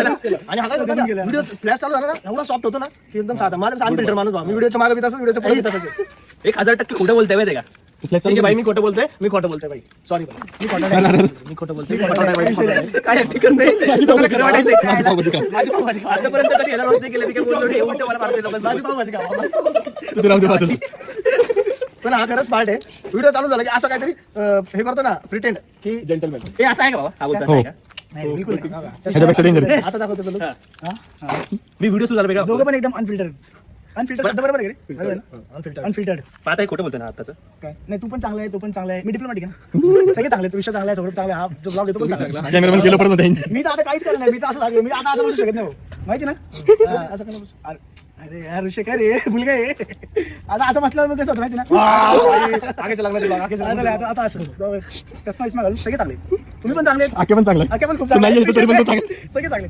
आणि हा काय व्हिडिओ फ्लॅश चालू झाला ना एवढा सॉफ्ट होतो ना की एकदम साधा. माझा अनफिल्टर माणूस मी व्हिडिओच्या मागे बी तसं व्हिडिओच्या पुढे तसंच 1000% खोटं बोलतोय माहिती का? ठीक आहे भाई, मी खोटं बोलतोय भाई. सॉरी भाई, मी खोटं नाही बोलतोय काय ऍक्टिंग करते तुम्हाला खरं वाटायचं माझी भाऊ आतापर्यंत कधी याला रोज नाही केलं. काय बोललो नाही उलट मला मारते लोक. माझी भाऊ माझी पण हा खरंच स्मार्ट आहे. व्हिडिओ चालू झाला की असं काहीतरी हे करतो ना प्रिटेंड की जेंटलमॅन हे असं आहे का बाबा? हा बोलतो असं आहे का? नाही बिलकुल नाही. आता दाखवतो तुला. मी व्हिडिओ सुरू झाला वेगळा दोघं पण एकदम अनफिल्टर्ड शब्द बरोबर आहे रे? अनफिल्टर्ड पाहताय खोटं बोलतोय ना आताचं. काय नाही, तू पण चांगला आहे, तो पण चांगला आहे. मी डिप्लोमॅटिक आहे ना, सगळे चांगले आहेत. विषय चांगला आहे, सौरभ चांगला आहे, हा जो ब्लॉग येतो पण चांगला आहे. मी तर आता काहीच करणार नाही. मी तर असं लागलो, मी आता असं बोलू शकत नाही भाऊ. माहिती ना असं का अरे यार विषय काय रे मुलगा आहे आता असं म्हटलं मग कसं होतं माहिती ना. आता असं चष्मा घालून सगळे चांगले. तुम्ही पण चांगले, आके पण खूप चांगले, सगळे चांगले.